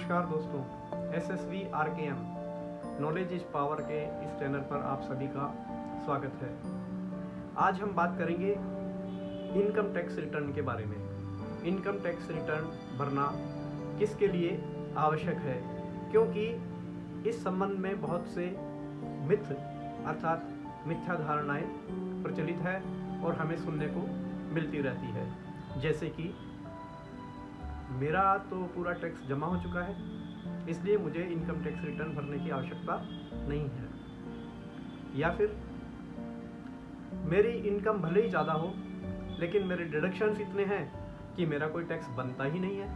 नमस्कार दोस्तों, SSV RKM knowledge is power के इस चैनल पर आप सभी का स्वागत है। आज हम बात करेंगे इनकम टैक्स रिटर्न के बारे में। इनकम टैक्स रिटर्न भरना किसके लिए आवश्यक है, क्योंकि इस संबंध में बहुत से मिथ अर्थात मिथ्या धारणाएं प्रचलित है और हमें सुनने को मिलती रहती है। जैसे कि मेरा तो पूरा टैक्स जमा हो चुका है, इसलिए मुझे इनकम टैक्स रिटर्न भरने की आवश्यकता नहीं है, या फिर मेरी इनकम भले ही ज़्यादा हो लेकिन मेरे डिडक्शंस इतने हैं कि मेरा कोई टैक्स बनता ही नहीं है,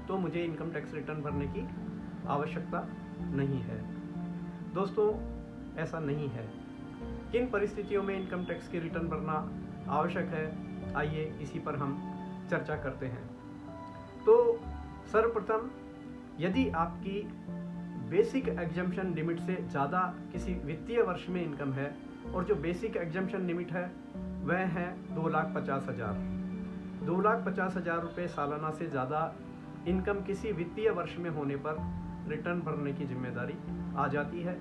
तो मुझे इनकम टैक्स रिटर्न भरने की आवश्यकता नहीं है। दोस्तों, ऐसा नहीं है। किन परिस्थितियों में इनकम टैक्स की रिटर्न भरना आवश्यक है, आइए इसी पर हम चर्चा करते हैं। तो सर्वप्रथम, यदि आपकी बेसिक एग्जम्पशन लिमिट से ज़्यादा किसी वित्तीय वर्ष में इनकम है, और जो बेसिक एग्जम्पशन लिमिट है वह है 2,50,000। 2,50,000 रुपये सालाना से ज़्यादा इनकम किसी वित्तीय वर्ष में होने पर रिटर्न भरने की जिम्मेदारी आ जाती है।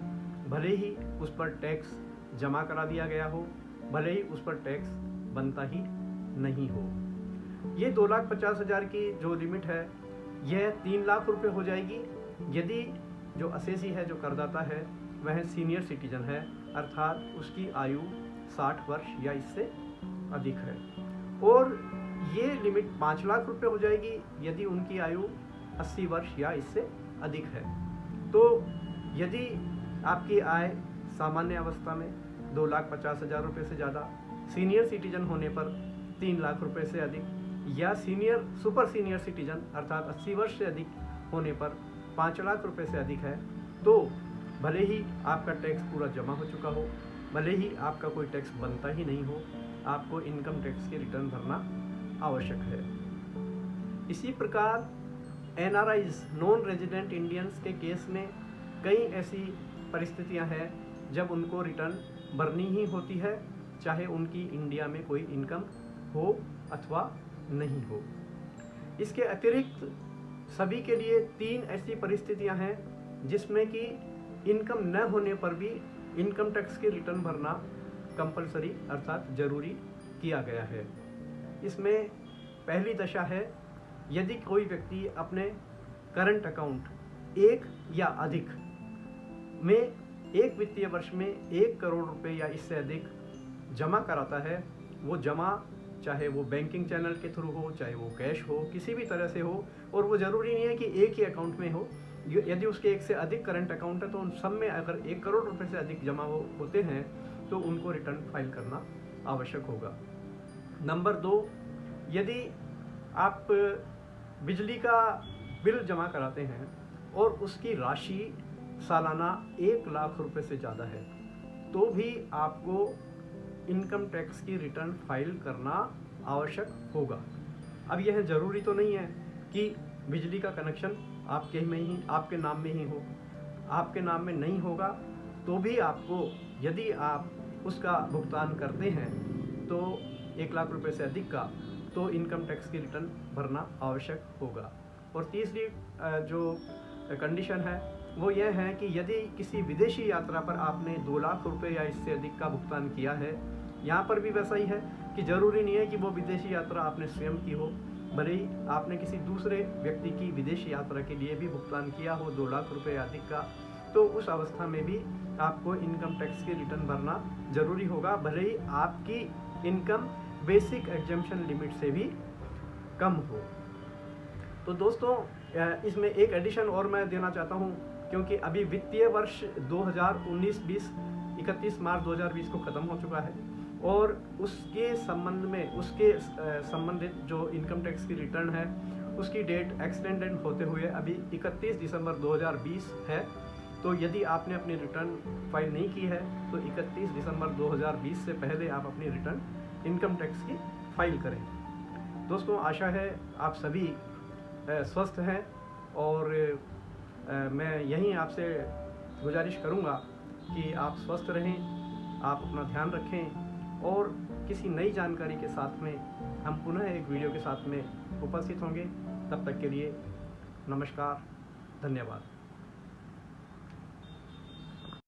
भले ही उस पर टैक्स जमा करा दिया गया हो, भले ही उस पर टैक्स बनता ही नहीं हो। ये 2,50,000 की जो लिमिट है यह 3 लाख रुपये हो जाएगी यदि जो असेसी है, जो करदाता है, वह सीनियर सिटीजन है, अर्थात उसकी आयु 60 वर्ष या इससे अधिक है। और ये लिमिट 5 लाख रुपये हो जाएगी यदि उनकी आयु 80 वर्ष या इससे अधिक है। तो यदि आपकी आय सामान्य अवस्था में 2,50,000 रुपये से ज़्यादा, सीनियर सिटीजन होने पर 3 लाख रुपये से अधिक, या सुपर सीनियर सिटीजन अर्थात 80 वर्ष से अधिक होने पर 5 लाख रुपये से अधिक है, तो भले ही आपका टैक्स पूरा जमा हो चुका हो, भले ही आपका कोई टैक्स बनता ही नहीं हो, आपको इनकम टैक्स की रिटर्न भरना आवश्यक है। इसी प्रकार NRIs नॉन रेजिडेंट इंडियंस के केस में कई ऐसी परिस्थितियां हैं जब उनको रिटर्न भरनी ही होती है, चाहे उनकी इंडिया में कोई इनकम हो अथवा नहीं हो। इसके अतिरिक्त सभी के लिए 3 ऐसी परिस्थितियां हैं जिसमें कि इनकम न होने पर भी इनकम टैक्स की रिटर्न भरना कंपलसरी अर्थात ज़रूरी किया गया है। इसमें पहली दशा है यदि कोई व्यक्ति अपने करंट अकाउंट 1 या अधिक में एक वित्तीय वर्ष में 1 करोड़ रुपए या इससे अधिक जमा कराता है। वो जमा चाहे वो बैंकिंग चैनल के थ्रू हो, चाहे वो कैश हो, किसी भी तरह से हो, और वो ज़रूरी नहीं है कि एक ही अकाउंट में हो। यदि उसके 1 से अधिक करंट अकाउंट है तो उन सब में अगर 1 करोड़ रुपए से अधिक जमा होते हैं तो उनको रिटर्न फाइल करना आवश्यक होगा। नंबर 2, यदि आप बिजली का बिल जमा कराते हैं और उसकी राशि सालाना 1 लाख रुपए से ज़्यादा है, तो भी आपको इनकम टैक्स की रिटर्न फाइल करना आवश्यक होगा। अब यह ज़रूरी तो नहीं है कि बिजली का कनेक्शन आपके नाम में ही हो। आपके नाम में नहीं होगा तो भी आपको, यदि आप उसका भुगतान करते हैं तो 1 लाख रुपए से अधिक का, तो इनकम टैक्स की रिटर्न भरना आवश्यक होगा। और तीसरी जो कंडीशन है वो यह है कि यदि किसी विदेशी यात्रा पर आपने 2 लाख रुपए या इससे अधिक का भुगतान किया है, यहाँ पर भी वैसा ही है कि ज़रूरी नहीं है कि वो विदेशी यात्रा आपने स्वयं की हो, भले ही आपने किसी दूसरे व्यक्ति की विदेशी यात्रा के लिए भी भुगतान किया हो 2 लाख रुपए या अधिक का, तो उस अवस्था में भी आपको इनकम टैक्स की रिटर्न भरना ज़रूरी होगा, भले ही आपकी इनकम बेसिक एग्जम्पशन लिमिट से भी कम हो। तो दोस्तों, इसमें एक एडिशन और मैं देना चाहता हूँ, क्योंकि अभी वित्तीय वर्ष 2019-20 31 मार्च 2020 को ख़त्म हो चुका है, और उसके संबंध में उसके संबंधित जो इनकम टैक्स की रिटर्न है उसकी डेट एक्सटेंडेड होते हुए अभी 31 दिसंबर 2020 है। तो यदि आपने अपनी रिटर्न फाइल नहीं की है तो 31 दिसंबर 2020 से पहले आप अपनी रिटर्न इनकम टैक्स की फाइल करें। दोस्तों, आशा है आप सभी स्वस्थ हैं, और मैं यहीं आपसे गुजारिश करूंगा कि आप स्वस्थ रहें, आप अपना ध्यान रखें, और किसी नई जानकारी के साथ में हम पुनः एक वीडियो के साथ में उपस्थित होंगे। तब तक के लिए नमस्कार, धन्यवाद।